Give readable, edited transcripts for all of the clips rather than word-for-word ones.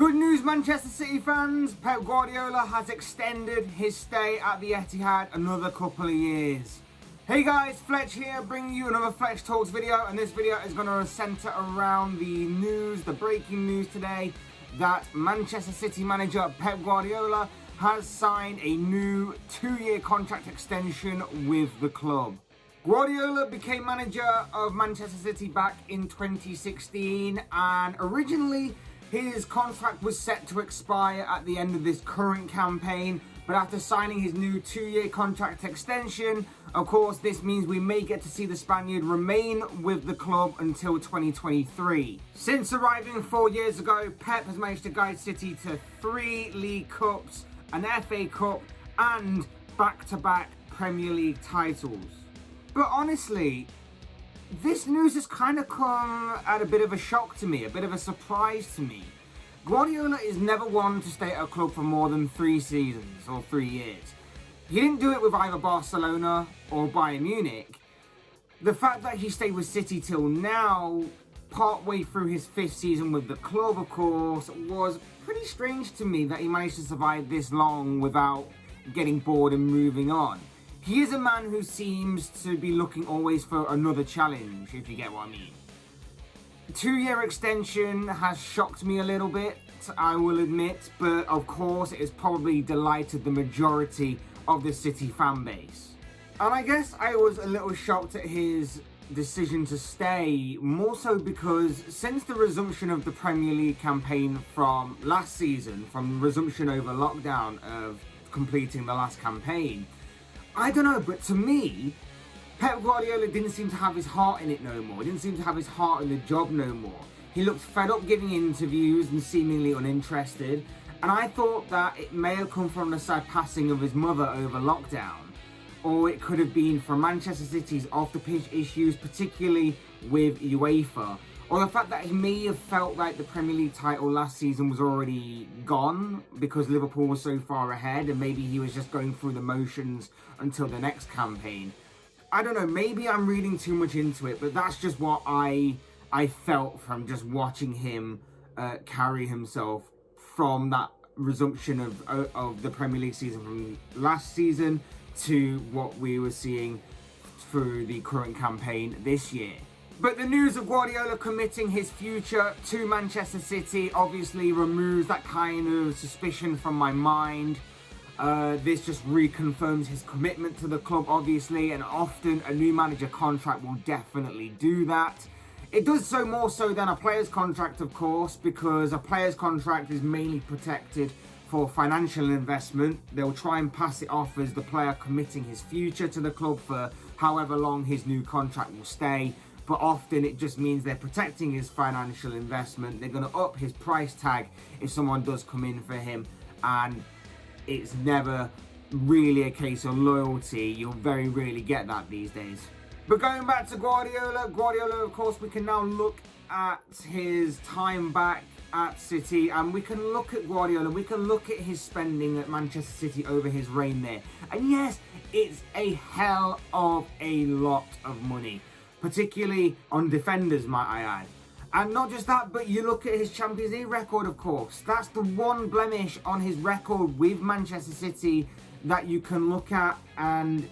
Good news, Manchester City fans. Pep Guardiola has extended his stay at the Etihad another couple of years. Hey guys, Fletch here, bringing you another Fletch Talks video, and this video is going to centre around the news, the breaking news today, that Manchester City manager Pep Guardiola has signed a new 2-year contract extension with the club. Guardiola became manager of Manchester City back in 2016, and originally his contract was set to expire at the end of this current campaign, but after signing his new 2-year contract extension, of course, this means we may get to see the Spaniard remain with the club until 2023. Since arriving 4 years ago, Pep has managed to guide City to 3 League Cups, an FA Cup, and back-to-back Premier League titles. But honestly, this news has kind of come at a bit of a shock to me, a bit of a surprise to me. Guardiola is never one to stay at a club for more than 3 seasons or 3 years. He didn't do it with either Barcelona or Bayern Munich. The fact that he stayed with City till now, partway through his 5th season with the club, of course, was pretty strange to me that he managed to survive this long without getting bored and moving on. He is a man who seems to be looking always for another challenge, if you get what I mean. 2-year extension has shocked me a little bit, I will admit, but of course it has probably delighted the majority of the City fan base. And I guess I was a little shocked at his decision to stay, more so because since the resumption of the Premier League campaign from last season, from resumption over lockdown of completing the last campaign, I don't know, but to me, Pep Guardiola didn't seem to have his heart in it no more. He didn't seem to have his heart in the job no more. He looked fed up giving interviews and seemingly uninterested. And I thought that it may have come from the sad passing of his mother over lockdown. Or it could have been from Manchester City's off-the-pitch issues, particularly with UEFA. Or the fact that he may have felt like the Premier League title last season was already gone because Liverpool was so far ahead, and maybe he was just going through the motions until the next campaign. I don't know, maybe I'm reading too much into it, but that's just what I felt from just watching him carry himself from that resumption of the Premier League season from last season to what we were seeing through the current campaign this year. But the news of Guardiola committing his future to Manchester City obviously removes that kind of suspicion from my mind. This just reconfirms his commitment to the club, obviously, and often a new manager contract will definitely do that. It does so more so than a player's contract, of course, because a player's contract is mainly protected for financial investment. They'll try and pass it off as the player committing his future to the club for however long his new contract will stay. But often it just means they're protecting his financial investment. They're going to up his price tag if someone does come in for him. And it's never really a case of loyalty. You'll very rarely get that these days. But going back to Guardiola, of course, we can now look at his time back at City, and we can look at Guardiola, we can look at his spending at Manchester City over his reign there. And yes, it's a hell of a lot of money, particularly on defenders, might I add. And not just that, but you look at his Champions League record, of course. That's the one blemish on his record with Manchester City that you can look at, and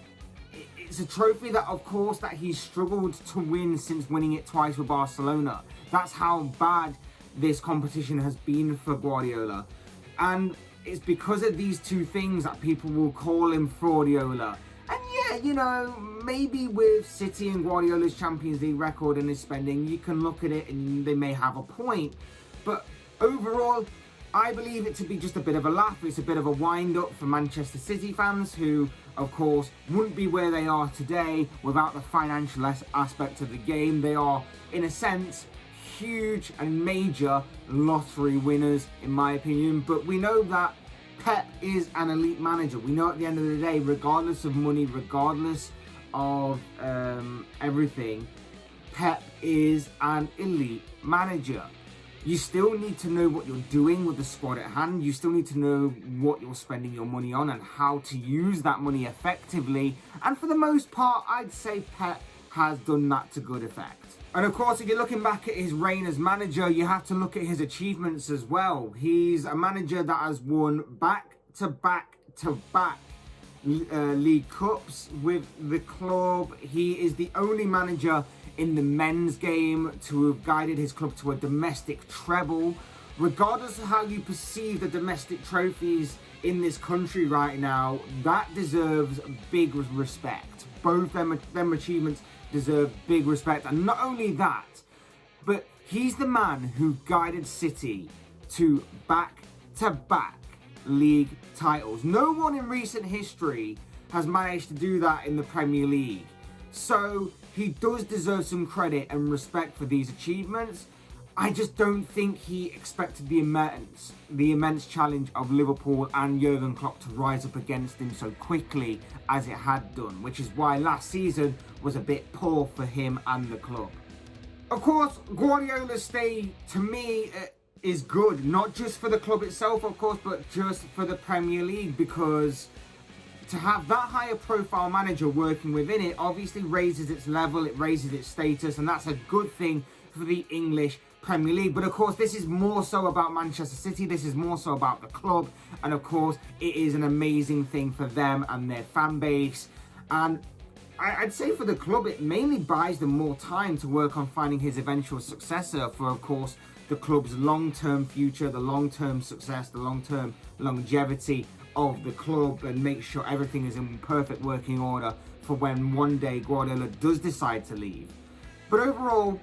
it's a trophy that, of course, that he's struggled to win since winning it twice with Barcelona. That's how bad this competition has been for Guardiola. And it's because of these two things that people will call him Fraudiola. And yeah, you know, maybe with City and Guardiola's Champions League record and his spending, you can look at it and they may have a point. But overall, I believe it to be just a bit of a laugh. It's a bit of a wind-up for Manchester City fans who, of course, wouldn't be where they are today without the financial aspect of the game. They are, in a sense, huge and major lottery winners, in my opinion. But we know that Pep is an elite manager. We know at the end of the day, regardless of money, regardless of everything, Pep is an elite manager. You still need to know what you're doing with the squad at hand. You still need to know what you're spending your money on and how to use that money effectively. And for the most part, I'd say Pep has done that to good effect. And of course, if you're looking back at his reign as manager, you have to look at his achievements as well. He's a manager that has won back-to-back League Cups with the club. He is the only manager in the men's game to have guided his club to a domestic treble. Regardless of how you perceive the domestic trophies in this country right now, that deserves big respect. Both them achievements deserve big respect. And not only that, but he's the man who guided City to back-to-back league titles. No one in recent history has managed to do that in the Premier League. So he does deserve some credit and respect for these achievements. I just don't think he expected the immense challenge of Liverpool and Jurgen Klopp to rise up against him so quickly as it had done, which is why last season was a bit poor for him and the club. Of course, Guardiola's stay, to me, is good, not just for the club itself, of course, but just for the Premier League, because to have that higher profile manager working within it obviously raises its level, it raises its status, and that's a good thing for the English Premier League. But of course, this is more so about Manchester City, this is more so about the club, and of course, it is an amazing thing for them and their fan base. And I'd say for the club, it mainly buys them more time to work on finding his eventual successor for, of course, the club's long-term future, the long-term success, the long-term longevity of the club, and make sure everything is in perfect working order for when one day Guardiola does decide to leave. But overall,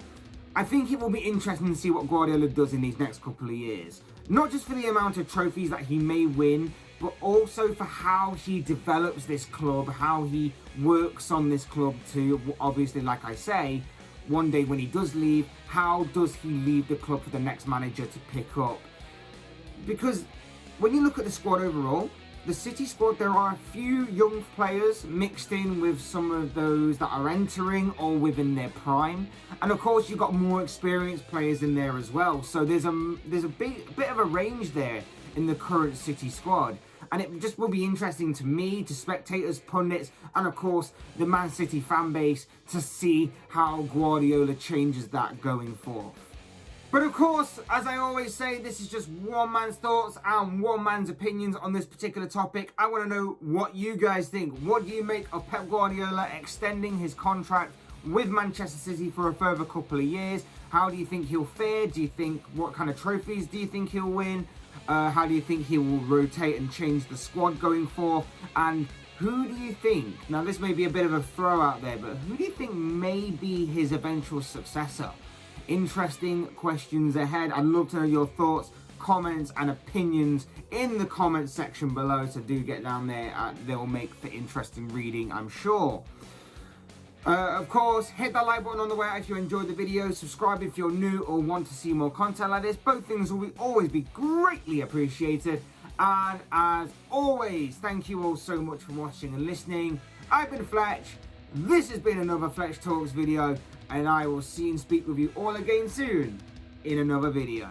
I think it will be interesting to see what Guardiola does in these next couple of years. Not just for the amount of trophies that he may win, but also for how he develops this club, how he works on this club to, obviously, like I say, one day when he does leave, how does he leave the club for the next manager to pick up? Because when you look at the squad overall, the City squad, there are a few young players mixed in with some of those that are entering or within their prime. And of course, you've got more experienced players in there as well. So there's a bit of a range there in the current City squad. And it just will be interesting to me, to spectators, pundits, and of course, the Man City fan base to see how Guardiola changes that going forth. But of course, as I always say, this is just one man's thoughts and one man's opinions on this particular topic. I want to know what you guys think. What do you make of Pep Guardiola extending his contract with Manchester City for a further couple of years? How do you think he'll fare? Do you think, what kind of trophies do you think he'll win? How do you think he will rotate and change the squad going forth? And who do you think, now this may be a bit of a throw out there, but who do you think may be his eventual successor? Interesting questions ahead. I'd love to know your thoughts, comments and opinions in the comments section below, so do get down there. They'll make for interesting reading, I'm sure. Of course, hit that like button on the way out if you enjoyed the video. Subscribe if you're new or want to see more content like this. Both things will always be greatly appreciated. And as always, thank you all so much for watching and listening. I've been Fletch. This has been another Fletch Talks video. And I will see and speak with you all again soon in another video.